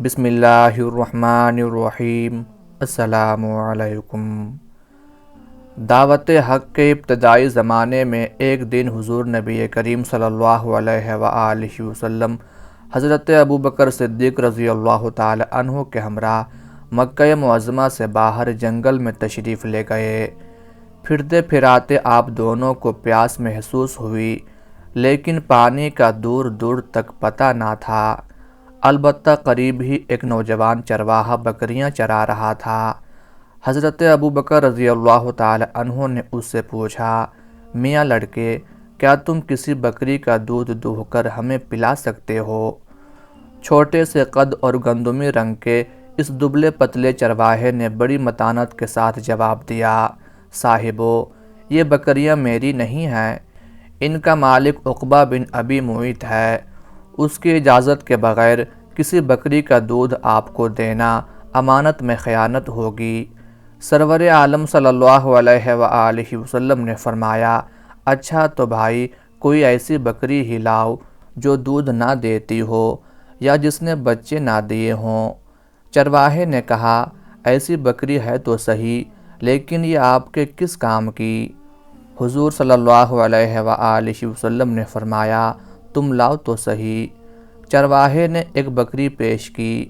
بسم اللہ الرحمن الرحیم۔ السلام علیکم۔ دعوت حق کے ابتدائی زمانے میں ایک دن حضور نبی کریم صلی اللہ علیہ وآلہ وسلم حضرت ابوبکر صدیق رضی اللہ تعالی عنہ کے ہمراہ مکہ معظمہ سے باہر جنگل میں تشریف لے گئے۔ پھرتے پھراتے آپ دونوں کو پیاس محسوس ہوئی، لیکن پانی کا دور دور تک پتہ نہ تھا۔ البتہ قریب ہی ایک نوجوان چرواہا بکریاں چرا رہا تھا۔ حضرت ابوبکر رضی اللہ تعالی عنہ نے اس سے پوچھا، میاں لڑکے، کیا تم کسی بکری کا دودھ دوہ کر ہمیں پلا سکتے ہو؟ چھوٹے سے قد اور گندمی رنگ کے اس دبلے پتلے چرواہے نے بڑی متانت کے ساتھ جواب دیا، صاحبو، یہ بکریاں میری نہیں ہیں، ان کا مالک عقبہ بن ابی معیط ہے۔ اس کی اجازت کے بغیر کسی بکری کا دودھ آپ کو دینا امانت میں خیانت ہوگی۔ سرور عالم صلی اللہ علیہ وآلہ وسلم نے فرمایا، اچھا تو بھائی کوئی ایسی بکری ہی لاؤ جو دودھ نہ دیتی ہو یا جس نے بچے نہ دیے ہوں۔ چرواہے نے کہا، ایسی بکری ہے تو صحیح، لیکن یہ آپ کے کس کام کی؟ حضور صلی اللہ علیہ وآلہ وسلم نے فرمایا، تم لاؤ تو صحیح۔ چرواہے نے ایک بکری پیش کی۔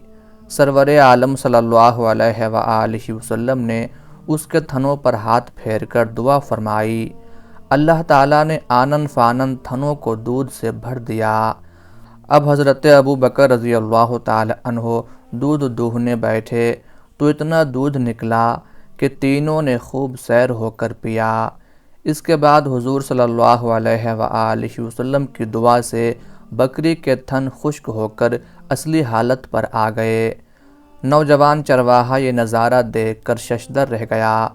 سرور عالم صلی اللہ علیہ وآلہ وسلم نے اس کے تھنوں پر ہاتھ پھیر کر دعا فرمائی۔ اللہ تعالیٰ نے آنن فانن تھنوں کو دودھ سے بھر دیا۔ اب حضرت ابوبکر رضی اللہ تعالی عنہ دودھ دوہنے بیٹھے تو اتنا دودھ نکلا کہ تینوں نے خوب سیر ہو کر پیا۔ اس کے بعد حضور صلی اللہ علیہ وآلہ وسلم کی دعا سے بکری کے تھن خشک ہو کر اصلی حالت پر آ گئے۔ نوجوان چرواہا یہ نظارہ دیکھ کر ششدر رہ گیا۔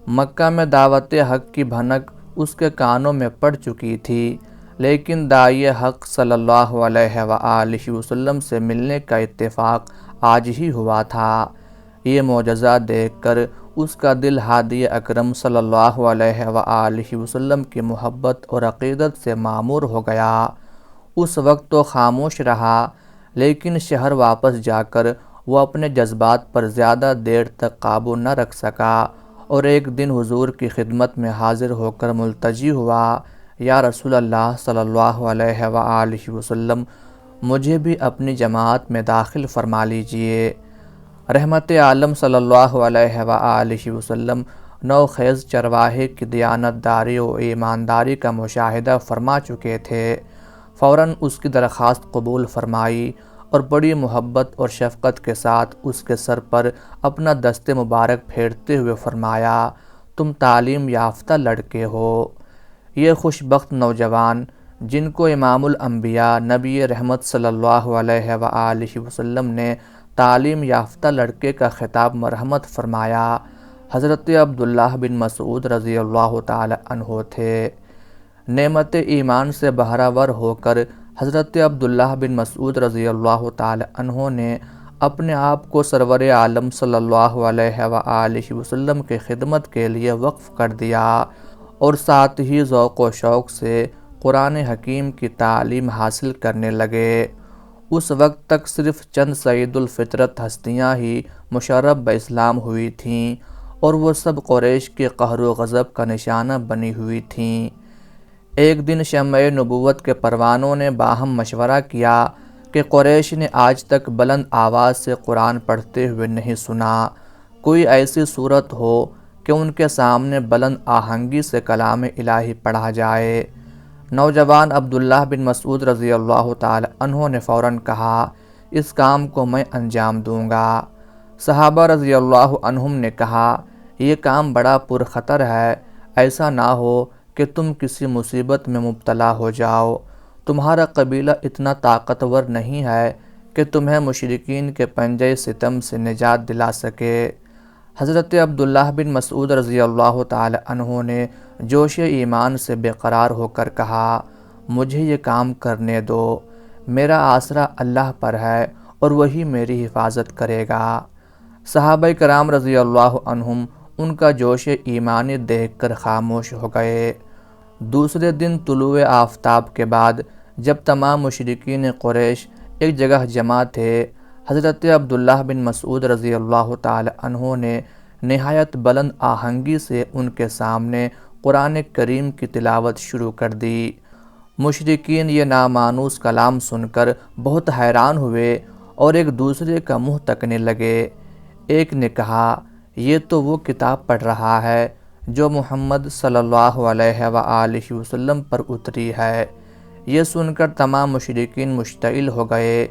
مکہ میں دعوت حق کی بھنک اس کے کانوں میں پڑ چکی تھی، لیکن داعی حق صلی اللہ علیہ وآلہ وسلم سے ملنے کا اتفاق آج ہی ہوا تھا۔ یہ معجزہ دیکھ کر اس کا دل ہادی اکرم صلی اللہ علیہ وآلہ وسلم کی محبت اور عقیدت سے معمور ہو گیا۔ اس وقت تو خاموش رہا، لیکن شہر واپس جا کر وہ اپنے جذبات پر زیادہ دیر تک قابو نہ رکھ سکا اور ایک دن حضور کی خدمت میں حاضر ہو کر ملتجی ہوا، یا رسول اللہ صلی اللہ علیہ وآلہ وسلم، مجھے بھی اپنی جماعت میں داخل فرما لیجئے۔ رحمت عالم صلی اللہ علیہ وآلہ وسلم نو خیز چرواہے کی دیانت داری و ایمانداری کا مشاہدہ فرما چکے تھے۔ فوراً اس کی درخواست قبول فرمائی اور بڑی محبت اور شفقت کے ساتھ اس کے سر پر اپنا دست مبارک پھیرتے ہوئے فرمایا، تم تعلیم یافتہ لڑکے ہو۔ یہ خوش بخت نوجوان، جن کو امام الانبیاء نبی رحمت صلی اللہ علیہ وآلہ وسلم نے تعلیم یافتہ لڑکے کا خطاب مرحمت فرمایا، حضرت عبداللہ بن مسعود رضی اللہ تعالی عنہ تھے۔ نعمت ایمان سے بہرہ ور ہو کر حضرت عبداللہ بن مسعود رضی اللہ تعالی عنہ نے اپنے آپ کو سرور عالم صلی اللہ علیہ وآلہ وسلم کی خدمت کے لیے وقف کر دیا اور ساتھ ہی ذوق و شوق سے قرآن حکیم کی تعلیم حاصل کرنے لگے۔ اس وقت تک صرف چند سعید الفطرت ہستیاں ہی مشرف باسلام ہوئی تھیں اور وہ سب قریش کے قہر و غضب کا نشانہ بنی ہوئی تھیں۔ ایک دن شمع نبوت کے پروانوں نے باہم مشورہ کیا کہ قریش نے آج تک بلند آواز سے قرآن پڑھتے ہوئے نہیں سنا، کوئی ایسی صورت ہو کہ ان کے سامنے بلند آہنگی سے کلام الہی پڑھا جائے۔ نوجوان عبداللہ بن مسعود رضی اللہ تعالی عنہ نے فوراً کہا، اس کام کو میں انجام دوں گا۔ صحابہ رضی اللہ عنہم نے کہا، یہ کام بڑا پرخطر ہے، ایسا نہ ہو کہ تم کسی مصیبت میں مبتلا ہو جاؤ، تمہارا قبیلہ اتنا طاقتور نہیں ہے کہ تمہیں مشرکین کے پنجے ستم سے نجات دلا سکے۔ حضرت عبداللہ بن مسعود رضی اللہ تعالی عنہ نے جوش ایمان سے بے قرار ہو کر کہا، مجھے یہ کام کرنے دو، میرا آسرا اللہ پر ہے اور وہی میری حفاظت کرے گا۔ صحابہ کرام رضی اللہ عنہم ان کا جوش ایمانی دیکھ کر خاموش ہو گئے۔ دوسرے دن طلوع آفتاب کے بعد جب تمام مشرکین قریش ایک جگہ جمع تھے، حضرت عبداللہ بن مسعود رضی اللہ تعالی عنہ نے نہایت بلند آہنگی سے ان کے سامنے قرآن کریم کی تلاوت شروع کر دی۔ مشرکین یہ نامانوس کلام سن کر بہت حیران ہوئے اور ایک دوسرے کا منہ تکنے لگے۔ ایک نے کہا، یہ تو وہ کتاب پڑھ رہا ہے جو محمد صلی اللہ علیہ وآلہ وسلم پر اتری ہے۔ یہ سن کر تمام مشرکین مشتعل ہو گئے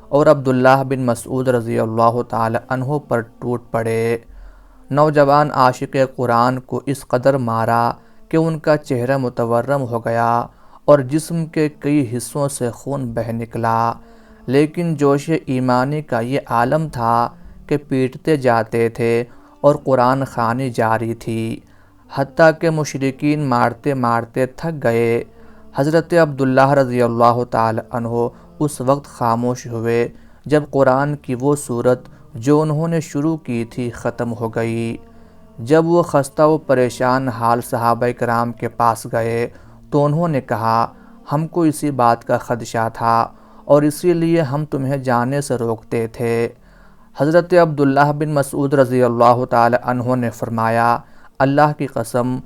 اور عبداللہ بن مسعود رضی اللہ تعالی عنہ پر ٹوٹ پڑے۔ نوجوان عاشق قرآن کو اس قدر مارا کہ ان کا چہرہ متورم ہو گیا اور جسم کے کئی حصوں سے خون بہہ نکلا، لیکن جوش ایمانی کا یہ عالم تھا کہ پیٹتے جاتے تھے اور قرآن خوانی جاری تھی، حتیٰ کہ مشرکین مارتے مارتے تھک گئے۔ حضرت عبداللہ رضی اللہ تعالی عنہ اس وقت خاموش ہوئے جب قرآن کی وہ سورت جو انہوں نے شروع کی تھی ختم ہو گئی۔ جب وہ خستہ و پریشان حال صحابہ کرام کے پاس گئے تو انہوں نے کہا، ہم کو اسی بات کا خدشہ تھا اور اسی لیے ہم تمہیں جانے سے روکتے تھے۔ حضرت عبداللہ بن مسعود رضی اللہ تعالی عنہ نے فرمایا، اللہ کی قسم،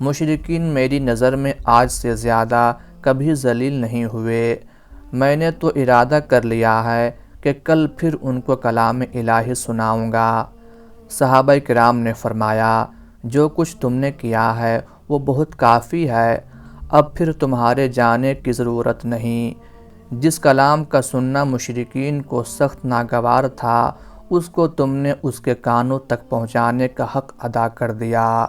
مشرکین میری نظر میں آج سے زیادہ کبھی ذلیل نہیں ہوئے۔ میں نے تو ارادہ کر لیا ہے کہ کل پھر ان کو کلام الہی سناؤں گا۔ صحابہ کرام نے فرمایا، جو کچھ تم نے کیا ہے وہ بہت کافی ہے، اب پھر تمہارے جانے کی ضرورت نہیں۔ جس کلام کا سننا مشرکین کو سخت ناگوار تھا، اس کو تم نے اس کے کانوں تک پہنچانے کا حق ادا کر دیا۔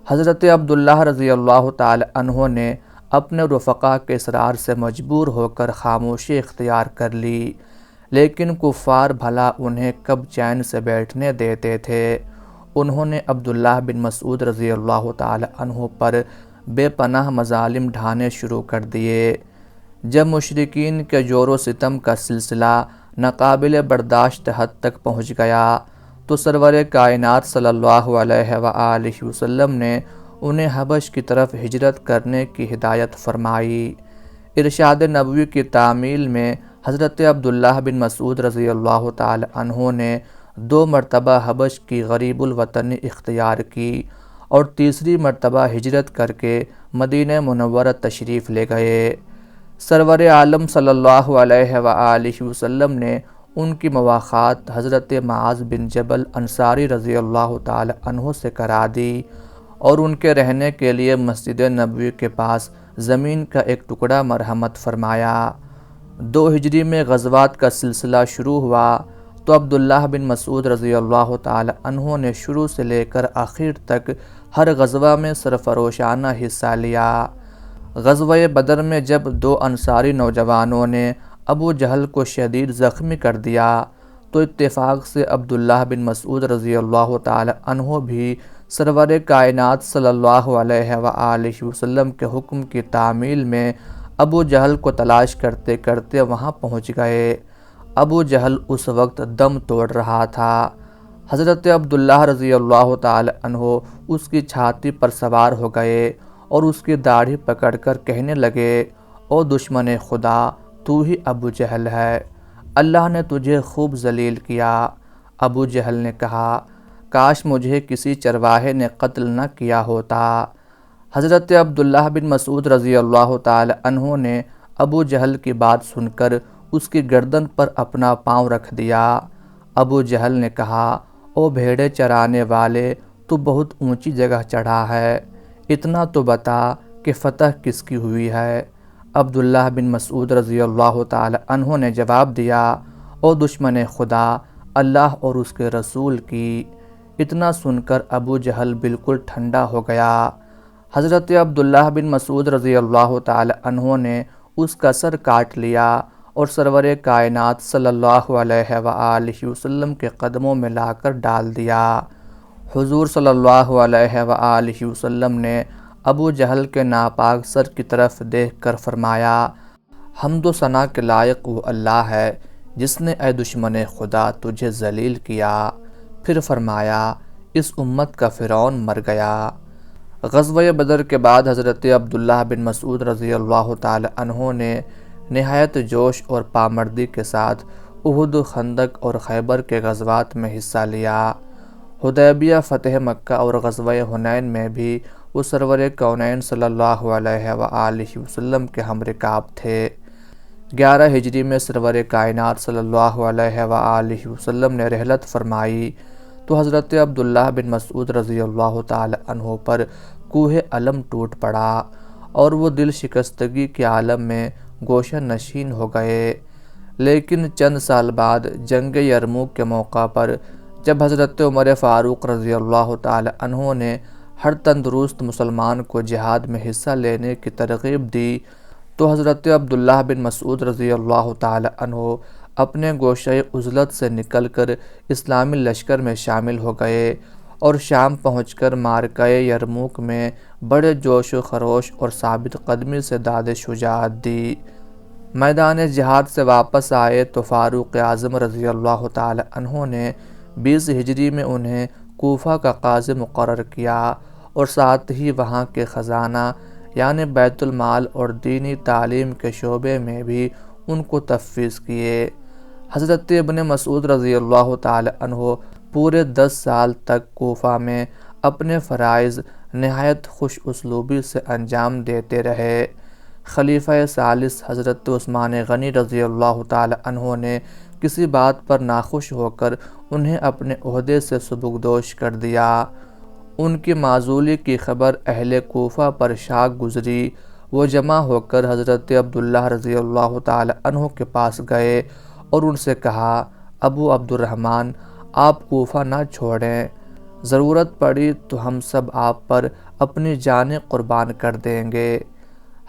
حضرت عبداللہ رضی اللہ تعالی عنہ نے اپنے رفقا کے اصرار سے مجبور ہو کر خاموشی اختیار کر لی، لیکن کفار بھلا انہیں کب چین سے بیٹھنے دیتے تھے۔ انہوں نے عبداللہ بن مسعود رضی اللہ تعالی عنہ پر بے پناہ مظالم ڈھانے شروع کر دیے۔ جب مشرکین کے جور و ستم کا سلسلہ ناقابل برداشت حد تک پہنچ گیا تو سرور کائنات صلی اللہ علیہ وآلہ وسلم نے انہیں حبش کی طرف ہجرت کرنے کی ہدایت فرمائی۔ ارشاد نبوی کی تعمیل میں حضرت عبداللہ بن مسعود رضی اللہ تعالی عنہ نے 2 مرتبہ حبش کی غریب الوطنی اختیار کی اور تیسری مرتبہ ہجرت کر کے مدینہ منورہ تشریف لے گئے۔ سرور عالم صلی اللہ علیہ وآلہ وسلم نے ان کی مواخات حضرت معاذ بن جبل انصاری رضی اللہ تعالی عنہ سے کرا دی اور ان کے رہنے کے لیے مسجد نبوی کے پاس زمین کا ایک ٹکڑا مرحمت فرمایا۔ 2 ہجری میں غزوات کا سلسلہ شروع ہوا تو عبداللہ بن مسعود رضی اللہ تعالی عنہ نے شروع سے لے کر آخر تک ہر غزوہ میں سرفروشانہ حصہ لیا۔ غزوہ بدر میں جب 2 انصاری نوجوانوں نے ابو جہل کو شدید زخمی کر دیا تو اتفاق سے عبداللہ بن مسعود رضی اللہ تعالی عنہ بھی سرور کائنات صلی اللہ علیہ وآلہ وسلم کے حکم کی تعمیل میں ابو جہل کو تلاش کرتے کرتے وہاں پہنچ گئے۔ ابو جہل اس وقت دم توڑ رہا تھا۔ حضرت عبداللہ رضی اللہ تعالی عنہ اس کی چھاتی پر سوار ہو گئے اور اس کی داڑھی پکڑ کر کہنے لگے، او دشمن خدا، تو ہی ابو جہل ہے، اللہ نے تجھے خوب ذلیل کیا۔ ابو جہل نے کہا، کاش مجھے کسی چرواہے نے قتل نہ کیا ہوتا۔ حضرت عبداللہ بن مسعود رضی اللہ تعالی عنہ نے ابو جہل کی بات سن کر اس کی گردن پر اپنا پاؤں رکھ دیا۔ ابو جہل نے کہا، او بھیڑے چرانے والے، تو بہت اونچی جگہ چڑھا ہے، اتنا تو بتا کہ فتح کس کی ہوئی ہے؟ عبداللہ بن مسعود رضی اللہ تعالی عنہ نے جواب دیا، او دشمن خدا، اللہ اور اس کے رسول کی۔ اتنا سن کر ابو جہل بالکل ٹھنڈا ہو گیا۔ حضرت عبداللہ بن مسعود رضی اللہ تعالی عنہ نے اس کا سر کاٹ لیا اور سرور کائنات صلی اللہ علیہ وآلہ وسلم کے قدموں میں لا کر ڈال دیا۔ حضور صلی اللہ علیہ وآلہ وسلم نے ابو جہل کے ناپاک سر کی طرف دیکھ کر فرمایا، حمد و ثنا کے لائق وہ اللہ ہے جس نے اے دشمن خدا تجھے ذلیل کیا۔ پھر فرمایا، اس امت کا فرعون مر گیا۔ غزوہ بدر کے بعد حضرت عبداللہ بن مسعود رضی اللہ تعالی عنہ نے نہایت جوش اور پامردی کے ساتھ احد، خندق اور خیبر کے غزوات میں حصہ لیا۔ حدیبیہ، فتح مکہ اور غزوہ حنین میں بھی وہ سرور کونین صلی اللہ علیہ وآلہ وسلم کے ہم رکاب تھے۔ 11 ہجری میں سرور کائنات صلی اللہ علیہ وآلہ وسلم نے رحلت فرمائی تو حضرت عبداللہ بن مسعود رضی اللہ تعالی عنہ پر کوہ علم ٹوٹ پڑا اور وہ دل شکستگی کے عالم میں گوشہ نشین ہو گئے۔ لیکن چند سال بعد جنگ یرموک کے موقع پر جب حضرت عمر فاروق رضی اللہ تعالی عنہ نے ہر تندرست مسلمان کو جہاد میں حصہ لینے کی ترغیب دی تو حضرت عبداللہ بن مسعود رضی اللہ تعالی عنہ اپنے گوشہ عزلت سے نکل کر اسلامی لشکر میں شامل ہو گئے اور شام پہنچ کر معرکہ یرموک میں بڑے جوش و خروش اور ثابت قدمی سے داد شجاعت دی۔ میدان جہاد سے واپس آئے تو فاروق اعظم رضی اللہ تعالی عنہ نے 20 ہجری میں انہیں کوفہ کا قاضی مقرر کیا اور ساتھ ہی وہاں کے خزانہ یعنی بیت المال اور دینی تعلیم کے شعبے میں بھی ان کو تفویض کیے۔ حضرت ابن مسعود رضی اللہ تعالی عنہ پورے 10 سال تک کوفہ میں اپنے فرائض نہایت خوش اسلوبی سے انجام دیتے رہے۔ خلیفہ ثالث حضرت عثمان غنی رضی اللہ تعالی عنہ نے کسی بات پر ناخوش ہو کر انہیں اپنے عہدے سے سبکدوش کر دیا۔ ان کی معزولی کی خبر اہل کوفہ پر شاک گزری۔ وہ جمع ہو کر حضرت عبداللہ رضی اللہ تعالی عنہ کے پاس گئے اور ان سے کہا، ابو عبد الرحمن، آپ کوفہ نہ چھوڑیں، ضرورت پڑی تو ہم سب آپ پر اپنی جانیں قربان کر دیں گے۔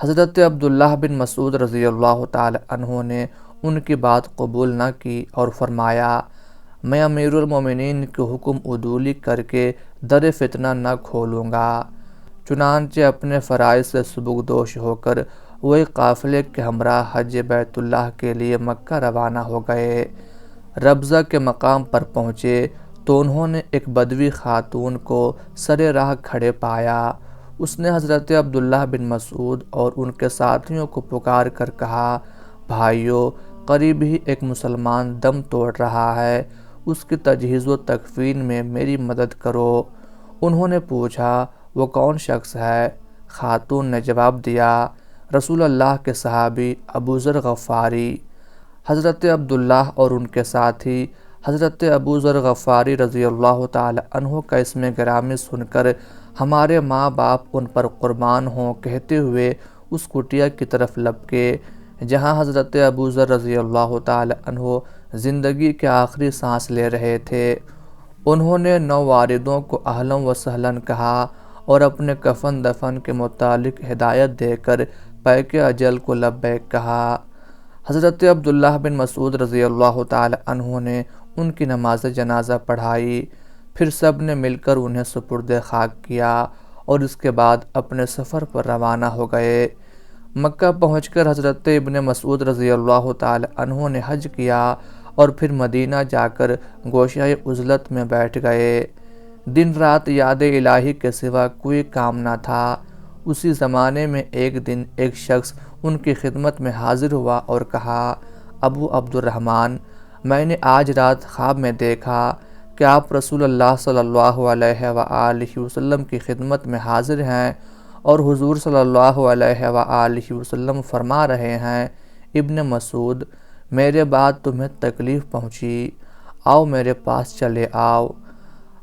حضرت عبداللہ بن مسعود رضی اللہ تعالی عنہ نے ان کی بات قبول نہ کی اور فرمایا، میں امیر المومنین کے حکم عدولی کر کے در فتنہ نہ کھولوں گا۔ چنانچہ اپنے فرائض سے سبکدوش ہو کر وہ ایک قافلے کے ہمراہ حج بیت اللہ کے لیے مکہ روانہ ہو گئے۔ ربضہ کے مقام پر پہنچے تو انہوں نے ایک بدوی خاتون کو سر راہ کھڑے پایا۔ اس نے حضرت عبداللہ بن مسعود اور ان کے ساتھیوں کو پکار کر کہا، بھائیو، قریب ہی ایک مسلمان دم توڑ رہا ہے، اس کی تجہیز و تکفین میں میری مدد کرو۔ انہوں نے پوچھا، وہ کون شخص ہے؟ خاتون نے جواب دیا، رسول اللہ کے صحابی ابو ذر غفاری۔ حضرت عبداللہ اور ان کے ساتھی حضرت ابو ذر غفاری رضی اللہ تعالی عنہ کا اسم گرامی سن کر ہمارے ماں باپ ان پر قربان ہوں کہتے ہوئے اس کٹیا کی طرف لپکے جہاں حضرت ابو ذر رضی اللہ تعالی عنہ زندگی کے آخری سانس لے رہے تھے۔ انہوں نے نوواردوں کو اہلاً و سہلاً کہا اور اپنے کفن دفن کے متعلق ہدایت دے کر پیک اجل کو لبیک کہا۔ حضرت عبداللہ بن مسعود رضی اللہ تعالی عنہ نے ان کی نماز جنازہ پڑھائی، پھر سب نے مل کر انہیں سپرد خاک کیا اور اس کے بعد اپنے سفر پر روانہ ہو گئے۔ مکہ پہنچ کر حضرت ابن مسعود رضی اللہ تعالی عنہ نے حج کیا اور پھر مدینہ جا کر گوشہ عزلت میں بیٹھ گئے۔ دن رات یاد الہی کے سوا کوئی کام نہ تھا۔ اسی زمانے میں ایک دن ایک شخص ان کی خدمت میں حاضر ہوا اور کہا، ابو عبد الرحمن، میں نے آج رات خواب میں دیکھا کہ آپ رسول اللہ صلی اللہ علیہ وآلہ وسلم کی خدمت میں حاضر ہیں اور حضور صلی اللہ علیہ وآلہ وسلم فرما رہے ہیں، ابن مسعود، میرے بعد تمہیں تکلیف پہنچی، آؤ میرے پاس چلے آؤ۔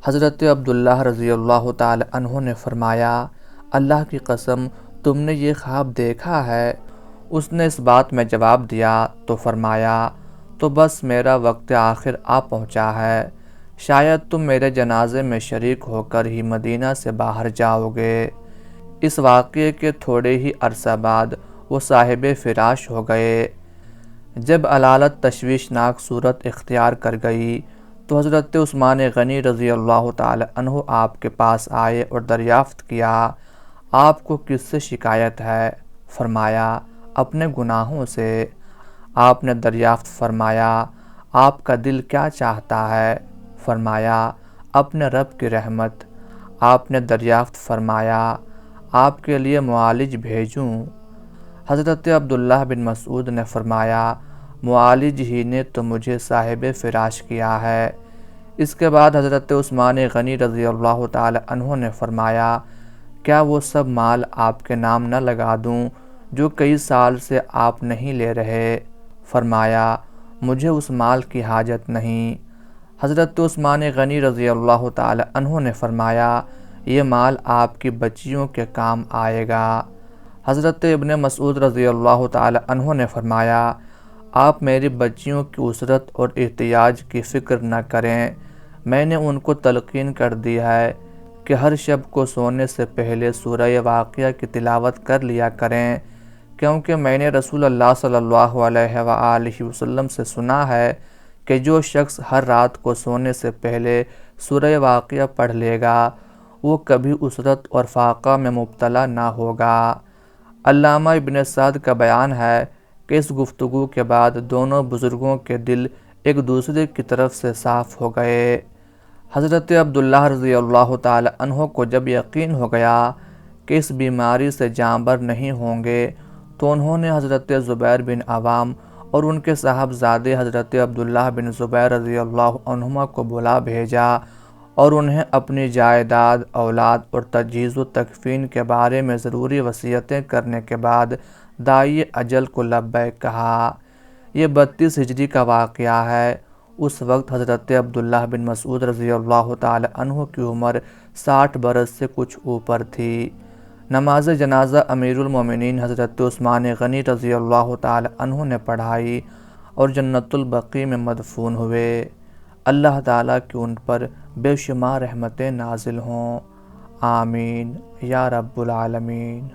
حضرت عبداللہ رضی اللہ تعالی عنہ نے فرمایا، اللہ کی قسم تم نے یہ خواب دیکھا ہے؟ اس نے اس بات میں جواب دیا تو فرمایا، تو بس میرا وقت آخر آ پہنچا ہے، شاید تم میرے جنازے میں شریک ہو کر ہی مدینہ سے باہر جاؤ گے۔ اس واقعے کے تھوڑے ہی عرصہ بعد وہ صاحب فراش ہو گئے۔ جب علالت تشویشناک صورت اختیار کر گئی تو حضرت عثمان غنی رضی اللہ تعالی عنہ آپ کے پاس آئے اور دریافت کیا، آپ کو کس سے شکایت ہے؟ فرمایا، اپنے گناہوں سے۔ آپ نے دریافت فرمایا، آپ کا دل کیا چاہتا ہے؟ فرمایا، اپنے رب کی رحمت۔ آپ نے دریافت فرمایا، آپ کے لیے معالج بھیجوں؟ حضرت عبداللہ بن مسعود نے فرمایا، معالج ہی نے تو مجھے صاحب فراش کیا ہے۔ اس کے بعد حضرت عثمان غنی رضی اللہ تعالی عنہ نے فرمایا، کیا وہ سب مال آپ کے نام نہ لگا دوں جو کئی سال سے آپ نہیں لے رہے؟ فرمایا، مجھے اس مال کی حاجت نہیں۔ حضرت عثمان غنی رضی اللہ تعالی عنہ نے فرمایا، یہ مال آپ کی بچیوں کے کام آئے گا۔ حضرت ابن مسعود رضی اللہ تعالی عنہ نے فرمایا، آپ میری بچیوں کی اسرت اور احتیاج کی فکر نہ کریں، میں نے ان کو تلقین کر دی ہے کہ ہر شب کو سونے سے پہلے سورہ واقعہ کی تلاوت کر لیا کریں، کیونکہ میں نے رسول اللہ صلی اللہ علیہ وآلہ وسلم سے سنا ہے کہ جو شخص ہر رات کو سونے سے پہلے سورہ واقعہ پڑھ لے گا وہ کبھی اسرت اور فاقہ میں مبتلا نہ ہوگا۔ علامہ ابن سعد کا بیان ہے کہ اس گفتگو کے بعد دونوں بزرگوں کے دل ایک دوسرے کی طرف سے صاف ہو گئے۔ حضرت عبداللہ رضی اللہ تعالی عنہ کو جب یقین ہو گیا کہ اس بیماری سے جاں بر نہیں ہوں گے تو انہوں نے حضرت زبیر بن عوام اور ان کے صاحبزادے حضرت عبداللہ بن زبیر رضی اللہ عنہما کو بلا بھیجا اور انہیں اپنی جائیداد، اولاد اور تجہیز و تکفین کے بارے میں ضروری وصیتیں کرنے کے بعد داعی اجل کو لبیک کہا۔ یہ 32 ہجری کا واقعہ ہے۔ اس وقت حضرت عبداللہ بن مسعود رضی اللہ تعالی عنہ کی عمر 60 برس سے کچھ اوپر تھی۔ نماز جنازہ امیر المومنین حضرت عثمان غنی رضی اللہ تعالی عنہ نے پڑھائی اور جنت البقیع میں مدفون ہوئے۔ اللہ تعالیٰ کی ان پر بے شمار رحمتیں نازل ہوں، آمین یا رب العالمین۔